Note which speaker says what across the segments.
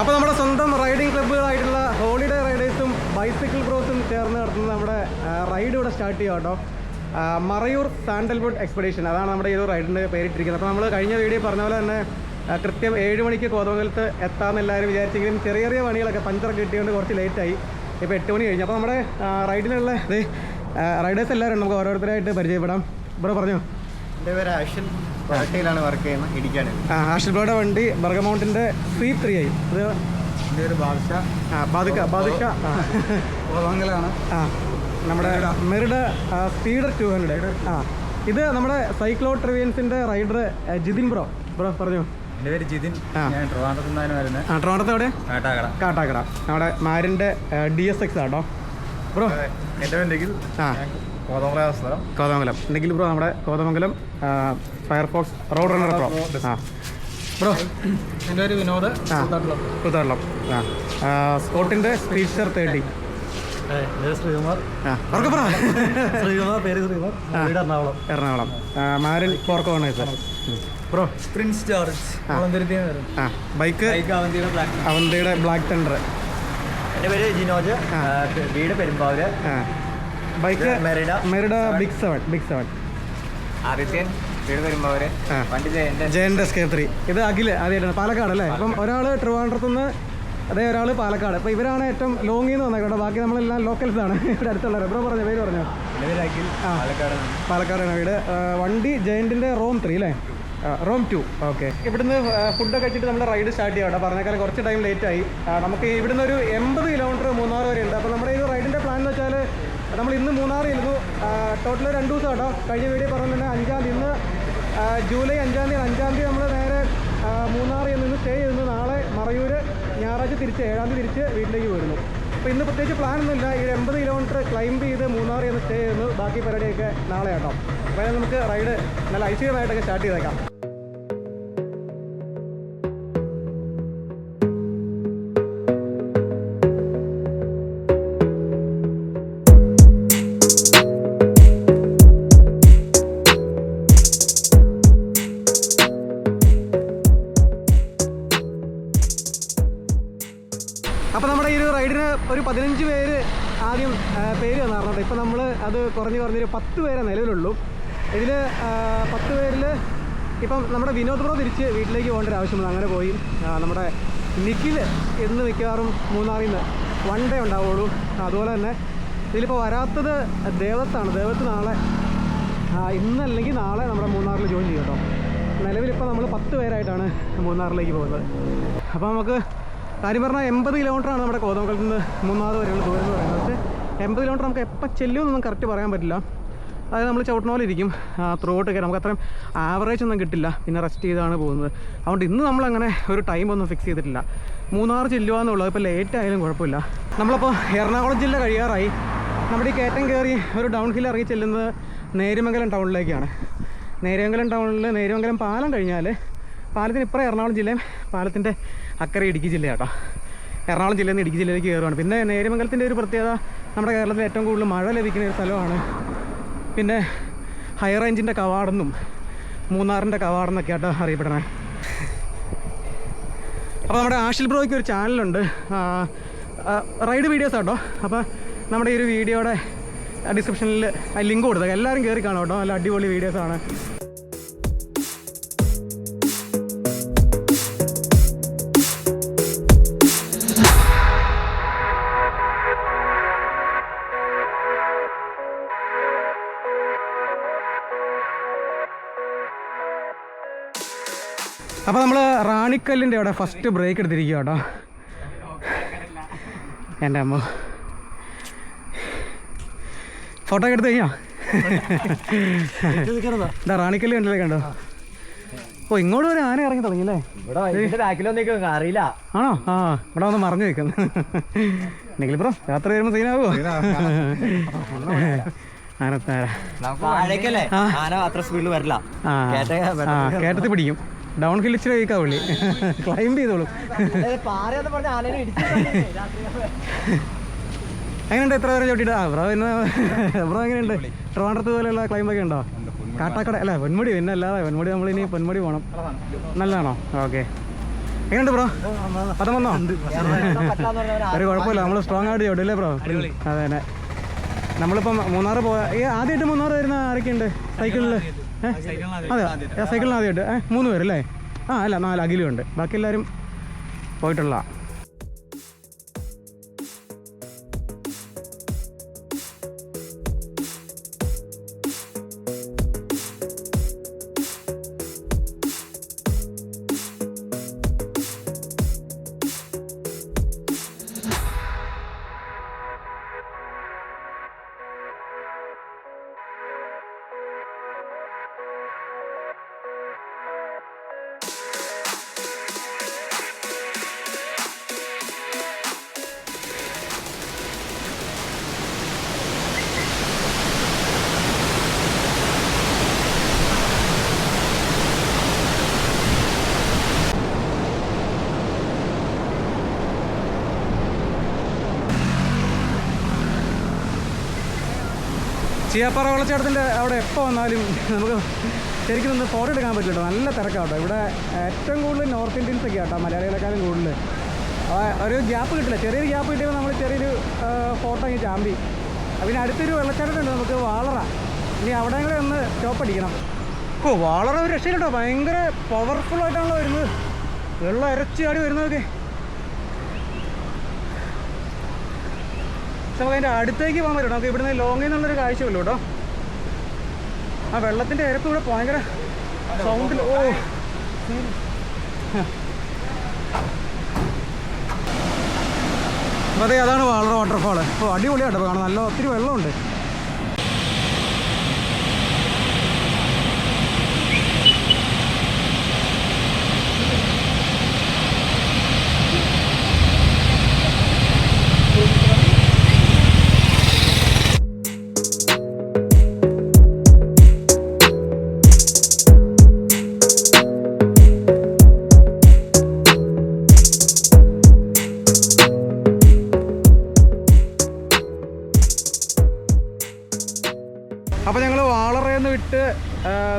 Speaker 1: അപ്പോൾ നമ്മുടെ സ്വന്തം റൈഡിംഗ് ക്ലബ്ബുകളായിട്ടുള്ള ഹോളിഡേ റൈഡേഴ്സും ബൈസിക്കിൾ ബ്രോസും ചേർന്ന് നടത്തുന്ന നമ്മുടെ റൈഡ് ഇവിടെ സ്റ്റാർട്ട് ചെയ്യാം കേട്ടോ. മറയൂർ സാൻഡൽവുഡ് എക്സ്പെഡീഷൻ, അതാണ് നമ്മുടെ ഈ ഒരു റൈഡിൻ്റെ പേരിട്ടിരിക്കുന്നത്. അപ്പോൾ നമ്മൾ കഴിഞ്ഞ വീഡിയോ പറഞ്ഞ പോലെ തന്നെ കൃത്യം 7 മണിക്ക് കോതമംഗലത്ത് എത്താമെന്ന് എല്ലാവരും വിചാരിച്ചെങ്കിലും ചെറിയ ചെറിയ പണികളൊക്കെ പഞ്ചറൊക്കെ കിട്ടിയതുകൊണ്ട് കുറച്ച് ലേറ്റായി. ഇപ്പോൾ 8 മണി കഴിഞ്ഞു. അപ്പോൾ നമ്മുടെ റൈഡിനുള്ള റൈഡേഴ്സ് എല്ലാവരും നമുക്ക് ഓരോരുത്തരായിട്ട് പരിചയപ്പെടാം. ബ്രോ പറഞ്ഞോ.
Speaker 2: എൻ്റെ പേര് ആഷിൽ, കോട്ടയിലാണ് വർക്ക് ചെയ്യുന്നത്, ഇടിക്കാണ്.
Speaker 1: ആഷിൽ ബ്രോയുടെ വണ്ടി ബർഗമൗണ്ടിൻ്റെ സ്വീപ് 3 ആയി. ഇത്
Speaker 2: എൻ്റെ പേര്
Speaker 1: ബാദിക്ക
Speaker 2: കോതമംഗലാണ്.
Speaker 1: നമ്മുടെ മെറിഡ സ്പീഡർ 200. ഇത് നമ്മുടെ സൈക്ലോ ട്രിവിയൻസിൻ്റെ റൈഡർ ജിതിൻ ബ്രോ പറഞ്ഞു.
Speaker 2: എൻ്റെ പേര് ജിതിൻ, ഞാൻ ട്രിവാൻഡ്രത്ത് നിന്നാണ് വരുന്നത്.
Speaker 1: ട്രിവാൻഡ്രത്ത് എവിടെ? കാട്ടാക്കട. നമ്മുടെ മാരിൻ്റെ DSX ആട്ടോ ബ്രോ.
Speaker 2: എൻ്റെ പേര്
Speaker 1: കോതമംഗലം ഉണ്ടെങ്കിൽ ബ്രോ നമ്മുടെ Kothamangalam Firefox road runner bro. Bro
Speaker 2: എൻ്റെ പേര് വിനോദ്,
Speaker 1: കൂത്താട്ടളം. സ്കോട്ടിൻ്റെ സ്പീഡ്സ്റ്റർ 30.
Speaker 2: ശ്രീകുമാർ, പേര് ശ്രീകുമാർ,
Speaker 1: എറണാകുളം. മാരൻ ഫോർക്കോണേ sir. Bro
Speaker 2: Prince George,
Speaker 1: bike അവന്തിയുടെ ബ്ലാക്ക് തണ്ടർ.
Speaker 2: എൻ്റെ പേര് ജിനോജ്, വീട് Perumbavoor.
Speaker 1: Bike Merida Big Seven.
Speaker 2: Adithyan, വീട് പെരുമ്പാവൂര്. വണ്ടി
Speaker 1: ജയൻ്റെ Escape 3. ഇത് അഖില് ആദ്യമായിട്ടാണ്, പാലക്കാട് അല്ലേ? അപ്പം ഒരാൾ ട്രിവാൻഡ്രത്തുനിന്ന്, അതേ ഒരാൾ പാലക്കാട്. അപ്പോൾ ഇവരാണ് ഏറ്റവും ലോങ്ങിൽ നിന്ന് വന്നേക്കട്ടോ. ബാക്കി നമ്മളെല്ലാം ലോക്കൽസാണ്, ഇവിടെ അടുത്തുള്ളത്. ബ്രോ പറഞ്ഞോ, പേര് പറഞ്ഞോ. പാലക്കാടാണ് വീട്. വണ്ടി ജയൻറ്റിൻ്റെ റോം 3 അല്ലേ? റോം 2. ഓക്കെ. ഇവിടുന്ന് ഫുഡൊക്കെ കഴിച്ചിട്ട് നമ്മൾ റൈഡ് സ്റ്റാർട്ട് ചെയ്യാം കേട്ടോ. പറഞ്ഞേക്കാൾ കുറച്ച് ടൈം ലേറ്റായി. നമുക്ക് ഇവിടുന്ന് ഒരു 80 കിലോമീറ്റർ മൂന്നാർ വരെ ഉണ്ട്. അപ്പോൾ നമ്മുടെ ഈ റൈഡിൻ്റെ പ്ലാൻ എന്ന് വെച്ചാൽ നമ്മൾ ഇന്ന് മൂന്നാറിലിരുന്നു. ടോട്ടൽ 2 ദിവസം കേട്ടോ. കഴിഞ്ഞ വീഡിയോ പറഞ്ഞ തന്നെ 5-ാം തീയതി, ഇന്ന് ജൂലൈ 5-ാം തീയതി. 5-ാം തീയതി നമ്മൾ നേരെ മൂന്നാറിൽ നിന്ന് സ്റ്റേ ചെയ്യുന്നു. നാളെ മറയൂർ, ഞായറാഴ്ച തിരിച്ച് 7-ാം തീയതി തിരിച്ച് വീട്ടിലേക്ക് വരുന്നു. അപ്പോൾ ഇന്ന് പ്രത്യേകിച്ച് പ്ലാനൊന്നുമില്ല. ഈ 80 കിലോമീറ്റർ ക്ലൈംബ് ചെയ്ത് മൂന്നാറിൽ നിന്ന് സ്റ്റേ ചെയ്യുന്നു. ബാക്കി പരിപാടിയൊക്കെ നാളെ കേട്ടോ. അപ്പോൾ നമുക്ക് റൈഡ് നല്ല ഐശ്വര്യമായിട്ടൊക്കെ സ്റ്റാർട്ട് ചെയ്തേക്കാം. അപ്പോൾ നമ്മുടെ ഈ ഒരു റൈഡിന് ഒരു 15 പേര് ആദ്യം പേര് വന്നിട്ടുണ്ട്. ഇപ്പോൾ നമ്മൾ അത് കുറഞ്ഞൊരു 10 പേരെ നിലവിലുള്ളൂ. ഇതിൽ 10 പേരിൽ ഇപ്പം നമ്മുടെ വിനോദ് ബ്രോ തിരിച്ച് വീട്ടിലേക്ക് പോകേണ്ട ഒരു ആവശ്യമുണ്ട്. അങ്ങനെ പോയി. നമ്മുടെ നിഖിൽ ഇന്ന് മിക്കവാറും മൂന്നാറിൽ നിന്ന് 1 ഡേ ഉണ്ടാവുള്ളൂ. അതുപോലെ തന്നെ ഇതിലിപ്പോൾ വരാത്തത് ദേവത്താണ്. ദേവത്ത് നാളെ, ഇന്നല്ലെങ്കിൽ നാളെ നമ്മുടെ മൂന്നാറിൽ ജോയിൻ ചെയ്യും കേട്ടോ. നിലവിലിപ്പോൾ നമ്മൾ 10 പേരായിട്ടാണ് മൂന്നാറിലേക്ക് പോകുന്നത്. അപ്പോൾ നമുക്ക് കാര്യം പറഞ്ഞാൽ 80 കിലോമീറ്ററാണ് നമ്മുടെ കോതമംഗലത്ത് നിന്ന് മൂന്നാർ വരെയുള്ള ദൂരം എന്ന് പറയുന്നത്. പക്ഷേ 80 കിലോമീറ്റർ നമുക്ക് എപ്പോൾ ചെല്ലുമെന്നൊന്നും കറക്റ്റ് പറയാൻ പറ്റില്ല. അതായത് നമ്മൾ ചവിട്ടണോലിരിക്കും ത്രൂ ഔട്ട് ഒക്കെ. നമുക്ക് അത്രയും ആവറേജ് ഒന്നും കിട്ടില്ല. പിന്നെ റെസ്റ്റ് ചെയ്താണ് പോകുന്നത്. അതുകൊണ്ട് ഇന്ന് നമ്മളങ്ങനെ ഒരു ടൈമൊന്നും ഫിക്സ് ചെയ്തിട്ടില്ല. മൂന്നാർ ചെല്ലുകയെന്നുള്ളത് ഇപ്പോൾ ലേറ്റ് ആയാലും കുഴപ്പമില്ല. നമ്മളപ്പോൾ എറണാകുളം ജില്ല കഴിയാറായി. നമ്മുടെ ഈ കയറ്റം കയറി ഒരു ഡൗൺ ഹിൽ ഇറങ്ങി ചെല്ലുന്നത് നേര്യമംഗലം ടൗണിലേക്കാണ്. നേര്യമംഗലം ടൗണിൽ നേര്യമംഗലം പാലം കഴിഞ്ഞാൽ പാലത്തിന് ഇപ്പുറം എറണാകുളം ജില്ലയും പാലത്തിൻ്റെ അക്കരെ ഇടുക്കി ജില്ല കേട്ടോ. എറണാകുളം ജില്ലയിൽ നിന്ന് ഇടുക്കി ജില്ലയിലേക്ക് കയറുകയാണ്. പിന്നെ നേര്യമംഗലത്തിൻ്റെ ഒരു പ്രത്യേകത, നമ്മുടെ കേരളത്തിൽ ഏറ്റവും കൂടുതൽ മഴ ലഭിക്കുന്ന ഒരു സ്ഥലമാണ്. പിന്നെ ഹൈ റേഞ്ചിൻ്റെ കവാടെന്നും മൂന്നാറിൻ്റെ കവാടെന്നൊക്കെ ആട്ടോ അറിയപ്പെടണേ. അപ്പോൾ നമ്മുടെ ആഷിൽ ബ്രോയ്ക്ക് ഒരു ചാനലുണ്ട്, റൈഡ് വീഡിയോസ് ആട്ടോ. അപ്പോൾ നമ്മുടെ ഈ ഒരു വീഡിയോയുടെ ഡിസ്ക്രിപ്ഷനിൽ ലിങ്ക് കൊടുത്തേക്കാം. എല്ലാവരും കയറി കാണും കേട്ടോ. നല്ല അടിപൊളി വീഡിയോസാണ്. അപ്പോൾ നമ്മൾ റാണിക്കല്ലിൻ്റെ അവിടെ ഫസ്റ്റ് ബ്രേക്ക് എടുത്തിരിക്കുക കേട്ടോ. എൻ്റെ അമ്മ ഫോട്ടോ ഒക്കെ എടുത്ത് കഴിഞ്ഞോ? എന്താ റാണിക്കല്ല് കണ്ടില്ലേ? കണ്ടോ? ഓ, ഇങ്ങോട്ട് ഒരു ആന ഇറങ്ങി തുടങ്ങിയല്ലേ?
Speaker 2: അറിയില്ല.
Speaker 1: ആണോ? ഇവിടെ വന്ന് മറിഞ്ഞു വെക്കുന്നു. എന്നെങ്കിൽ ബ്രോ രാത്രി വരുമ്പോൾ സീനാവോ?
Speaker 2: അത്ര സ്പീഡിൽ വരില്ല,
Speaker 1: കേട്ടത്തിൽ പിടിക്കും. ഡൗൺ ഹിൽ ഇച്ചിരി കഴിക്കാവുള്ളി, ക്ലൈംബ് ചെയ്തോളും. എങ്ങനെയുണ്ട്? എത്ര പേരെ ചോട്ടിട്ട്? ബ്രോ പിന്നെ ബ്രോ എങ്ങനെയുണ്ട്? ട്രിവാൻഡ്രത്ത് പോലെയുള്ള ക്ലൈംബൊക്കെ ഉണ്ടോ? കാട്ടാക്കട അല്ല പൊന്മുടി, പിന്നെ അല്ലാതെ പൊന്മുടി നമ്മളിനി പൊന്മുടി പോകണം. നല്ലതാണോ? ഓക്കെ. എങ്ങനെയുണ്ട് ബ്രോ? പദം വന്നോ? ഒരു കുഴപ്പമില്ല, നമ്മൾ സ്ട്രോങ് ആയിട്ട് ചോട്ടെ അല്ലേ ബ്രോ? അതെ തന്നെ. നമ്മളിപ്പം മൂന്നാർ ആദ്യമായിട്ട് മൂന്നാർ വരുന്ന ആരൊക്കെയുണ്ട് സൈക്കിളിൽ? അതെ, സൈക്കിളിന് ആദ്യമായിട്ട് 3 പേരല്ലേ? അല്ല 4 അഖിലുണ്ട്, ബാക്കി എല്ലാവരും പോയിട്ടുള്ള. ചീയാപ്പാറ വെള്ളച്ചാട്ടത്തിൻ്റെ അവിടെ എപ്പോൾ വന്നാലും നമുക്ക് ശരിക്കും ഒന്ന് ഫോട്ടോ എടുക്കാൻ പറ്റില്ല, നല്ല തിരക്കാട്ടോ ഇവിടെ. ഏറ്റവും കൂടുതൽ നോർത്ത് ഇന്ത്യൻസ് ഒക്കെ ആട്ടോ, മലയാളികളെക്കാളും കൂടുതൽ. ഒരു ഗ്യാപ്പ് കിട്ടില്ല, ചെറിയൊരു ഗ്യാപ്പ് കിട്ടിയപ്പോൾ നമ്മൾ ചെറിയൊരു ഫോട്ടോ അങ്ങ് ചാമ്പി. പിന്നെ അടുത്തൊരു വെള്ളച്ചാട്ടമുണ്ട് നമുക്ക്, വാളറ. ഇനി അവിടെ കൂടെ ഒന്ന് സ്റ്റോപ്പ് അടിക്കണം. വാളറ ഒരു രക്ഷയില്ല കേട്ടോ, ഭയങ്കര പവർഫുള്ളായിട്ടാണല്ലോ വരുന്നത്, വെള്ളം ഇരച്ച് ചാടി വരുന്നതൊക്കെ. നമുക്ക് അതിൻ്റെ അടുത്തേക്ക് പോകാൻ പറ്റും, നമുക്ക് ഇവിടുന്ന് ലോങ്ങിൽ നിന്നുള്ളൊരു കാഴ്ചയുള്ളൂ കേട്ടോ. ആ വെള്ളത്തിൻ്റെ ഇരപ്പ് ഇവിടെ ഭയങ്കര സൗണ്ടിൽ. അതെ, അതാണ് വാളറ വാട്ടർഫാള്. അടിപൊളിയാട്ടോ കാണാൻ, നല്ല ഒത്തിരി വെള്ളമുണ്ട്. അപ്പോൾ ഞങ്ങൾ വാളറയെന്ന് വിട്ട്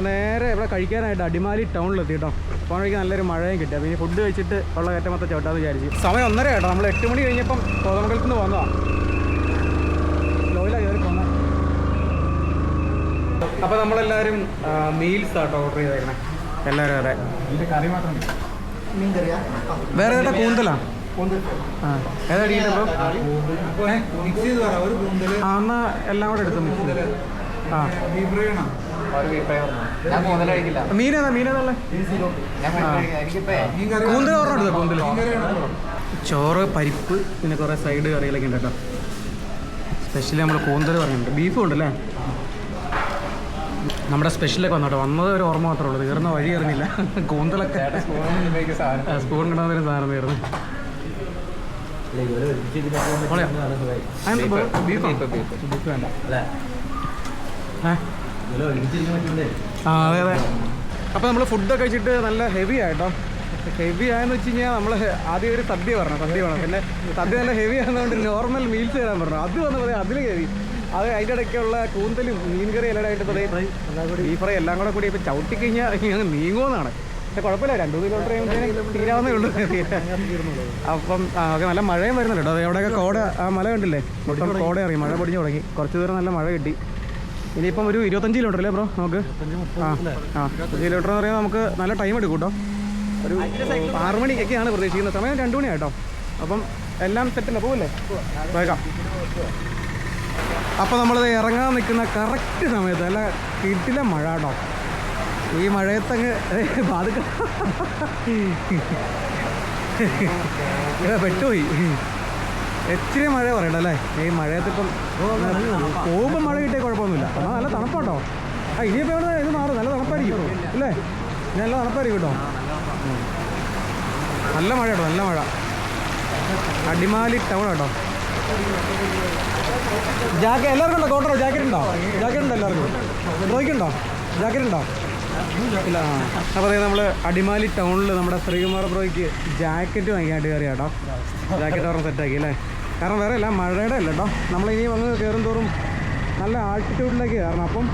Speaker 1: നേരെ ഇവിടെ കഴിക്കാനായിട്ട് അടിമാലി ടൗണിലെത്തി കേട്ടോ. അപ്പോൾ എനിക്ക് നല്ലൊരു മഴയും കിട്ടി. അപ്പോൾ ഈ ഫുഡ് കഴിച്ചിട്ട് ഉള്ള കയറ്റം മൊത്തം ചോട്ടാന്ന് വിചാരിച്ചു. സമയം 1:30 കേട്ടോ, നമ്മൾ 8 മണി കഴിഞ്ഞപ്പം കോതമംഗലത്ത് നിന്ന് വന്നതാണ്, ലോയിലാണ് കയറി പോകുന്നത്. അപ്പോൾ നമ്മളെല്ലാവരും മീൽസ് ആട്ടോ ഓർഡർ ചെയ്തേക്കണേ എല്ലാവരും. അതെ, കറി മാത്രം വേറെ ഏതാ? കൂന്തലാ? ഏതാ അടിയില്ല ബ്രോ? എന്നാൽ എല്ലാം കൂടെ എടുത്തു മിക്സ്. മീനേതാ? മീനേതാ? കൂന്തൽ ഓർമ്മ എടുത്തോ? കൂന്തൽ, ചോറ്, പരിപ്പ്, പിന്നെ കുറേ സൈഡ് കറികളൊക്കെ ഉണ്ട് കേട്ടോ. സ്പെഷ്യലി നമ്മൾ കൂന്തൽ പറഞ്ഞിട്ടുണ്ട്, ബീഫും ഉണ്ടല്ലേ. നമ്മുടെ സ്പെഷ്യലൊക്കെ വന്നോട്ടോ, വന്നത് ഒരു ഓർമ്മ മാത്രമേ ഉള്ളൂ, തീർന്ന വഴി അറിഞ്ഞില്ല. കൂന്തലൊക്കെ സ്പൂൺ കിട്ടാന്നൊരു സാധനം തീർന്നു. ബീഫ് വേണ്ട. അതെ അതെ. അപ്പോൾ നമ്മൾ ഫുഡൊക്കെ കഴിച്ചിട്ട് നല്ല ഹെവി ആയിട്ടോ. ഹെവി ആയെന്ന് വെച്ച് കഴിഞ്ഞാൽ നമ്മൾ ആദ്യം ഒരു സദ്യ വേണം. പിന്നെ സദ്യ നല്ല ഹെവി ആയതുകൊണ്ട് നോർമൽ മീൽസ് തരാൻ പറഞ്ഞു. അത് വന്ന് പറയാം അതിൽ ഹെവി. അത് അതിൻ്റെ ഇടയ്ക്കുള്ള കൂന്തലും മീൻകറി എല്ലാം ആയിട്ട് ബീഫ് ഫ്രൈ എല്ലാം കൂടെ കൂടി ഇപ്പോൾ ചവിട്ടി കഴിഞ്ഞാൽ നീങ്ങുമെന്നാണ്. പക്ഷെ കുഴപ്പമില്ല, 2 കിലോമീറ്റർ കഴിയുമ്പോഴത്തേനും തീരാവുന്നേ ഉള്ളൂ. അപ്പം ഓക്കെ, നല്ല മഴയും വരുന്നുണ്ട് കേട്ടോ. എവിടെയൊക്കെ കോട, ആ മല കണ്ടില്ലേ, മൊത്തം കോട ഇറങ്ങി, മഴ പൊടിഞ്ഞ് തുടങ്ങി. കുറച്ച് ദൂരം നല്ല മഴ കിട്ടി. ഇനിയിപ്പം ഒരു 25 കിലോമീറ്റർ അല്ലേ ബ്രോ നമുക്ക്? 25 കിലോമീറ്റർ എന്ന് പറയുമ്പോൾ നമുക്ക് നല്ല ടൈം എടുക്കും കേട്ടോ. ഒരു 6 മണിക്കൊക്കെയാണ് പ്രതീക്ഷിക്കുന്നത്, സമയം 2 മണിയാണ് കേട്ടോ. അപ്പം എല്ലാം സെറ്റല്ല, പോവല്ലേ? വേഗം. അപ്പോൾ നമ്മളിത് ഇറങ്ങാൻ നിൽക്കുന്ന കറക്റ്റ് സമയത്ത് നല്ല കിട്ടില്ല മഴ കേട്ടോ. ഈ മഴയത്തങ്ങ് പെട്ടുപോയി. ഇച്ചിരി മഴ പറയണ്ട അല്ലേ ഈ മഴയത്തിപ്പം. പോകുമ്പോൾ മഴ കിട്ടിയാൽ കുഴപ്പമൊന്നുമില്ല, എന്നാൽ നല്ല തണുപ്പാട്ടോ. ഇനിയിപ്പോൾ ഇവിടെ ഇത് മാറും, നല്ല തണുപ്പായിരിക്കും അല്ലേ? നല്ല തണുപ്പായിരിക്കും കേട്ടോ. നല്ല മഴ കേട്ടോ, നല്ല മഴ. അടിമാലി ടൗൺ കേട്ടോ. എല്ലാവർക്കും ഉണ്ടോ കോട്ടറോ? ജാക്കറ്റ് ഉണ്ടോ? ജാക്കറ്റ് ഉണ്ടോ എല്ലാവർക്കും? ബ്രോയ്ക്കുണ്ടോ ജാക്കറ്റ് ഉണ്ടോ? ഇല്ല. അപ്പോൾ അതായത് നമ്മൾ അടിമാലി ടൗണിൽ നമ്മുടെ ശ്രീകുമാർ ബ്രോയ്ക്ക് ജാക്കറ്റ് വാങ്ങിക്കാനായിട്ട് കയറി കേട്ടോ. ജാക്കറ്റ് ഓർമ്മ സെറ്റാക്കി അല്ലേ? കാരണം വേറെ അല്ല, മഴയുടെ അല്ല കേട്ടോ. നമ്മളിനി വന്ന് കയറും തോറും നല്ല ആൾട്ടിറ്റ്യൂഡിലേക്ക് കയറണം, അപ്പം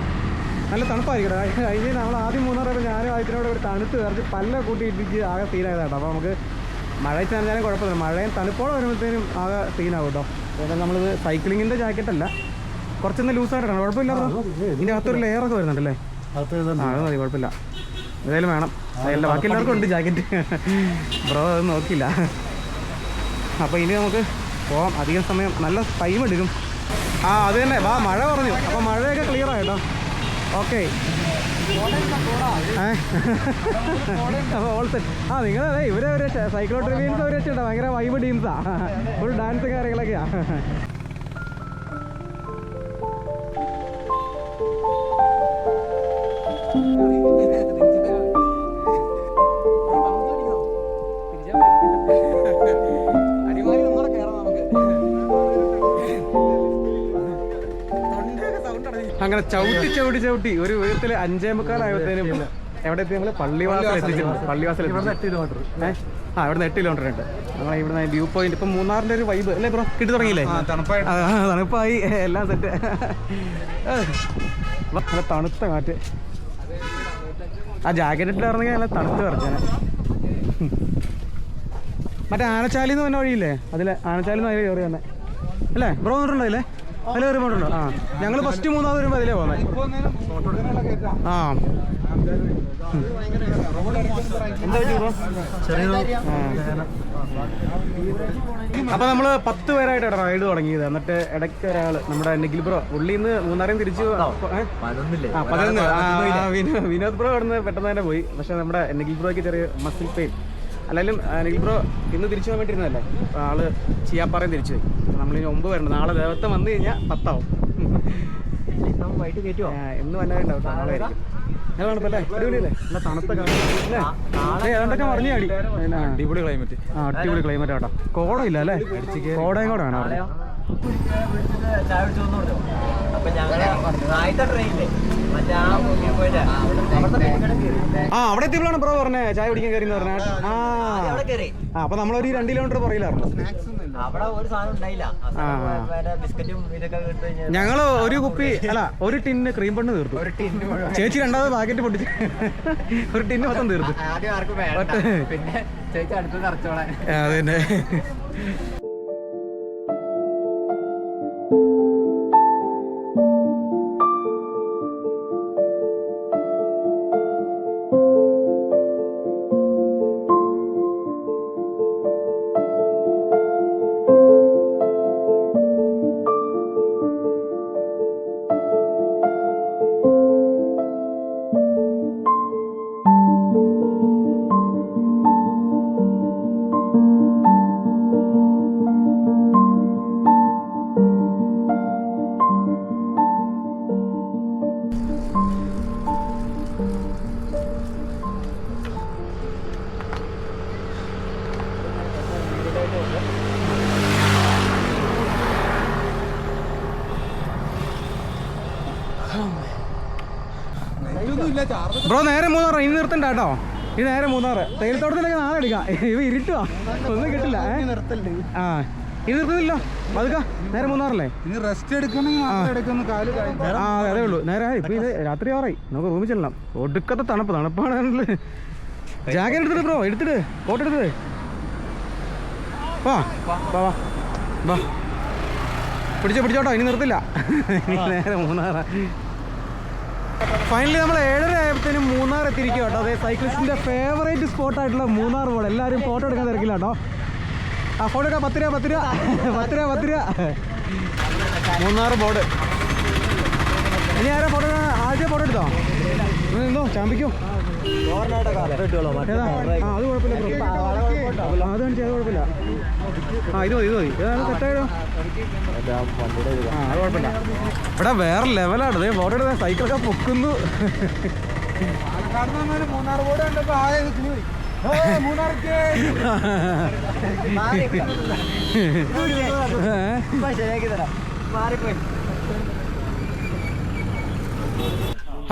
Speaker 1: നല്ല തണുപ്പായിരിക്കും. കഴിഞ്ഞ് നമ്മൾ ആദ്യം മൂന്നാറ് ഞാനും ആദ്യത്തിനോട് ഒരു തണുത്ത് കയറി പല്ല കൂട്ടി ഇടിച്ച് ആകെ ഫീലായതാട്ടോ. അപ്പോൾ നമുക്ക് മഴ ചെന്നാലും കുഴപ്പമില്ല. മഴയും തണുപ്പോടെ വരുമ്പോഴത്തേനും ആകെ സീനാവും കേട്ടോ. അതായത് നമ്മളിത് സൈക്ലിങ്ങിൻ്റെ ജാക്കറ്റല്ല, കുറച്ചൊന്ന് ലൂസായിട്ടാണ്. കുഴപ്പമില്ല ബ്രോ. ഇതിൻ്റെ അകത്തൊരു ലെയറൊക്കെ വരുന്നുണ്ടല്ലേ? അത് മതി, കുഴപ്പമില്ല. ഏതായാലും വേണം. അതെല്ലാം ബാക്കി എല്ലാവർക്കും ഉണ്ട് ജാക്കറ്റ്. ബ്രോ അത് നോക്കിയില്ല. അപ്പോൾ ഇനി നമുക്ക് പോകാം. അധികം സമയം നല്ല ടൈം എടുക്കും. അത് തന്നെ. മഴ പറഞ്ഞു. അപ്പോൾ മഴയൊക്കെ ക്ലിയർ ആയിട്ടോ. ഓക്കെ. അപ്പോൾ ഓൾ സെറ്റ്. നിങ്ങളതെ ഇവരെ ഒരു സൈക്ലോ ട്രിവ്യൻസ് അവർ വെച്ചിട്ടോ. ഭയങ്കര വൈബ് ടീംസാ. ഫുൾ ഡാൻസ് കാര്യങ്ങളൊക്കെയാ. അങ്ങനെ ചവിട്ടി ഒരു വിധത്തിൽ 5:45 എവിടെ എത്തി? നമ്മൾ പള്ളിവാസൽ എത്തിച്ചിട്ടുണ്ട്. പള്ളിവാസൽ ഇവിടെ 8 കിലോമീറ്റർ ഉണ്ട്. നമ്മൾ ഇവിടുന്ന് വ്യൂ പോയിന്റ്. ഇപ്പം മൂന്നാറിന്റെ ഒരു വൈബ് അല്ലേ ബ്രോ? കിട്ടി തുടങ്ങിയില്ലേ? തണുപ്പായി, എല്ലാം സെറ്റ്. നല്ല തണുത്ത കാറ്റ്. ജാക്കറ്റ് ഇട്ടിറങ്ങി നല്ല തണുത്ത് പറിച്ചാണ്. മറ്റേ ആനച്ചാലിന്ന് പറഞ്ഞ വഴിയില്ലേ? അതിലെ ആനച്ചാലിന്ന് അതിൽ കയറി തന്നെ അല്ലേ ബ്രോ? വന്നിട്ടുണ്ടോ? അതിൽ കയറി പോയിട്ടുണ്ടോ? ഞങ്ങൾ ഫസ്റ്റ് 3ാമത് വരുമ്പോൾ അതിലേ പോകുന്നത്. അപ്പൊ നമ്മള് 10 പേരായിട്ടാണ് റൈഡ് തുടങ്ങിയത്. എന്നിട്ട് ഇടയ്ക്ക് ഒരാൾ നമ്മുടെ നിഖിൽ ബ്രോ, ഉള്ളിന്ന് മൂന്നാറിൽ തിരിച്ചു 11 വിനോദ് ബ്രോ ഇവിടുന്ന് പെട്ടെന്ന് തന്നെ പോയി. പക്ഷെ നമ്മുടെ നിഖിൽ ബ്രോയ്ക്ക് ചെറിയ മസിൽ പെയിൻ. അല്ലെങ്കിലും നിഖിൽ ബ്രോ ഇന്ന് തിരിച്ചു പോകാൻ വേണ്ടിയിരുന്നല്ലേ. അപ്പോൾ ആള് ചെയ്യാപ്പാറയും തിരിച്ചു പോയി. നമ്മളിനി 9 വരണം. നാളെ ദേവത്തെ വന്നു കഴിഞ്ഞാൽ 10 ആവും. വൈകിട്ട് കയറ്റുമോ? ഇന്ന് വന്നാലുണ്ടാവും. നാളെ ആയിരിക്കും. കുഴപ്പമില്ലേ? അടിപൊളിയല്ലേ? നല്ല തണുത്ത കാലം. ഏതാണ്ടൊക്കെ മറിഞ്ഞ അടി. അടിപൊളി ക്ലൈമറ്റ്. അടിപൊളി ക്ലൈമറ്റ് ആട്ടോ. കോടയില്ല അല്ലേ? കോടയും കൂടെ വേണം. അവിടെ എത്തിയപ്പോഴാണ് ബ്രോ പറഞ്ഞേ ചായ കുടിക്കാൻ കയറി എന്ന് പറഞ്ഞാൽ. അപ്പൊ നമ്മളൊരു 2 കിലോമീറ്റർ പുറകിലായിരുന്നു. ഞങ്ങള് ഒരു കുപ്പി ഒരു ടിന്ന് ക്രീം പണ്ണ് തീർത്തു. ചേച്ചി 2ാമത് പാക്കറ്റ് പൊട്ടിച്ച് ഒരു ടിന്ന് മൊത്തം തീർത്തു. അതന്നെ. ബ്രോ നേരെ 3 ഇനി നിർത്തണ്ട കേട്ടോ. ഇത് നേരെ 3 തേയിലത്തോട്ടത്തിലേക്ക് നാളെ എടുക്കാം. ഇവ ഇരുട്ടുവാ, ഒന്നും കിട്ടില്ല. ഇത് നിർത്തുന്നില്ല. പതുക്ക നേരെ 3
Speaker 3: ഇനി റെസ്റ്റ് എടുക്കണമെങ്കിൽ
Speaker 1: അതേ ഉള്ളൂ. നേരെ ഇപ്പൊ ഇത് രാത്രി 6 നമുക്ക് റൂമിൽ ചെല്ലണം. ഒടുക്കത്തെ തണുപ്പാണ്. ജാക്കറ്റ് എടുത്തിട്ട് ബ്രോ, എടുത്തിട്ട് കോട്ട് എടുത്തിട്ട് വാ പിടിച്ചോട്ടോ. ഇനി നിർത്തില്ല. നേരെ 3. ഫൈനലി നമ്മൾ 7:30 ആയപ്പോഴത്തേനും മൂന്നാർ എത്തിയിരിക്കുക കേട്ടോ. അതെ, സൈക്ലിസ്റ്റിൻ്റെ ഫേവറേറ്റ് സ്പോട്ടായിട്ടുള്ള മൂന്നാർ ബോർഡ്. എല്ലാവരും ഫോട്ടോ എടുക്കാൻ തിരക്കില്ല കേട്ടോ. ഫോട്ടോ എടുക്കാം. 10 രൂപ. മൂന്നാർ ബോർഡ്. ഇനി ആരാ ഫോട്ടോ? ആദ്യം ഫോട്ടോ എടുത്തോ? എന്തോ ചാമ്പിക്കോ? അത് കുഴപ്പമില്ല. അത് കാണിച്ചാൽ അത് കുഴപ്പമില്ല. ഇത് മതി. ഇതാണ് തെറ്റായോ? അത് കുഴപ്പമില്ല. ഇവിടെ വേറെ ലെവലാണ്. ഇതേ ഫോട്ടോ എടുത്താൽ സൈക്കിളൊക്കെ പൊക്കുന്നു.
Speaker 3: മൂന്നാർ ബോർഡ് കണ്ടപ്പോ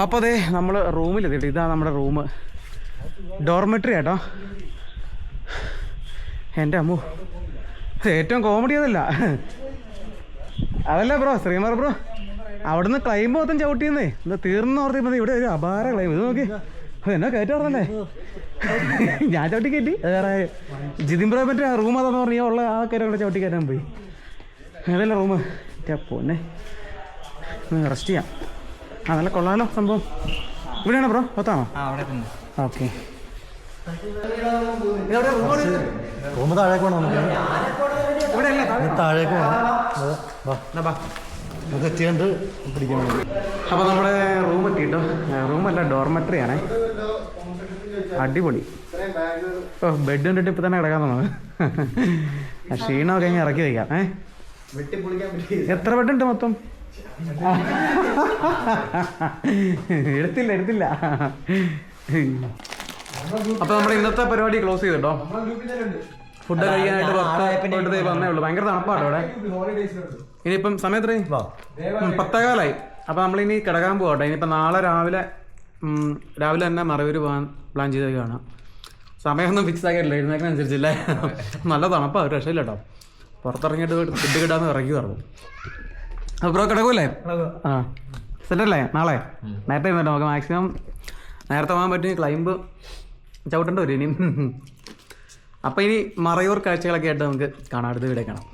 Speaker 1: അപ്പോൾ അതെ നമ്മൾ റൂമിലെത്തിയിട്ട് ഇതാണ് നമ്മുടെ റൂം. ഡോർമെട്രി കേട്ടോ. എൻ്റെ അമ്മു, ഏറ്റവും കോമഡി അതല്ല ബ്രോ, ശ്രീമാർ ബ്രോ അവിടുന്ന് ക്ലൈംബ് മൊത്തം ചവിട്ടിയെന്നേ. എന്താ തീർന്നു ഓർത്തി മതി. ഇവിടെ ഒരു അപാര ക്ലൈംബ്. ഇത് നോക്കി, എന്നാ കയറ്റാറല്ലേ ഞാൻ ചവിട്ടി കയറ്റി വേറെ ജിതിമ്പ്ര മറ്റേ റൂം അതാന്ന് പറഞ്ഞാൽ ഉള്ള ആ കയറ്റം കൂടെ ചവിട്ടി കയറ്റാൻ പോയി. ഏതല്ല റൂം പോന്നെ റെസ്റ്റ് ചെയ്യാം. ആ നല്ല കൊള്ളാലോ സംഭവം. ഇവിടെയാണോ ബ്രോ? പത്താണോ? ഓക്കെ.
Speaker 2: റൂം താഴേക്ക് പോകണം നമുക്ക്. താഴേക്ക് പോകണം നമുക്ക് എത്തിയാണ്ട് പിടിക്കണം.
Speaker 1: അപ്പോൾ നമ്മുടെ റൂം എത്തിയിട്ടോ. റൂമല്ല, ഡോർമെട്രി ആണേ. അടിപൊളി. ഓ ബെഡ് കണ്ടിട്ട് ഇപ്പം തന്നെ കിടക്കാൻ തോന്നുന്നത്. ക്ഷീണമൊക്കെ കഴിഞ്ഞ് ഇറക്കി വയ്ക്കാം. എത്ര ബെഡുണ്ട് മൊത്തം? എടുത്തില്ല. അപ്പോൾ നമ്മുടെ ഇന്നത്തെ പരിപാടി ക്ലോസ് ചെയ്തിട്ടോ. ഫുഡ് കഴിക്കാനായിട്ട് വന്നേ ഉള്ളൂ. ഭയങ്കര തണുപ്പാട്ടോ ഇവിടെ. ഇനിയിപ്പം സമയം എത്രയും 10:15. അപ്പോൾ നമ്മളിനി കിടക്കാൻ പോകട്ടെ. ഇനിയിപ്പോൾ നാളെ രാവിലെ തന്നെ മറയൂർ പോകാൻ പ്ലാൻ ചെയ്തേക്കാണ്. സമയമൊന്നും ഫിക്സ് ആക്കിയിട്ടില്ല, എഴുന്നേക്കിനനുസരിച്ചില്ലേ. നല്ല തണുപ്പാണ്, ഒരു രക്ഷയില്ല കേട്ടോ. പുറത്തിറങ്ങിയിട്ട് ഫുഡ് കിട്ടാന്ന് ഇറങ്ങി പറഞ്ഞു. അപ്പോൾ ബ്രോ കിടക്കൂല്ലേ? ആ സെറ്റല്ലേ? നാളെ നേരത്തെ ഇരുന്നിട്ടോ. നമുക്ക് മാക്സിമം നേരത്തെ പോകാൻ പറ്റും. ക്ലൈംബ് ചവിട്ടേണ്ടി വരും ഇനിയും. അപ്പോൾ ഇനി മറയൂർ കാഴ്ചകളൊക്കെ ആയിട്ട് നമുക്ക് കാണാം. അടുത്ത വീഡിയോ കാണാം.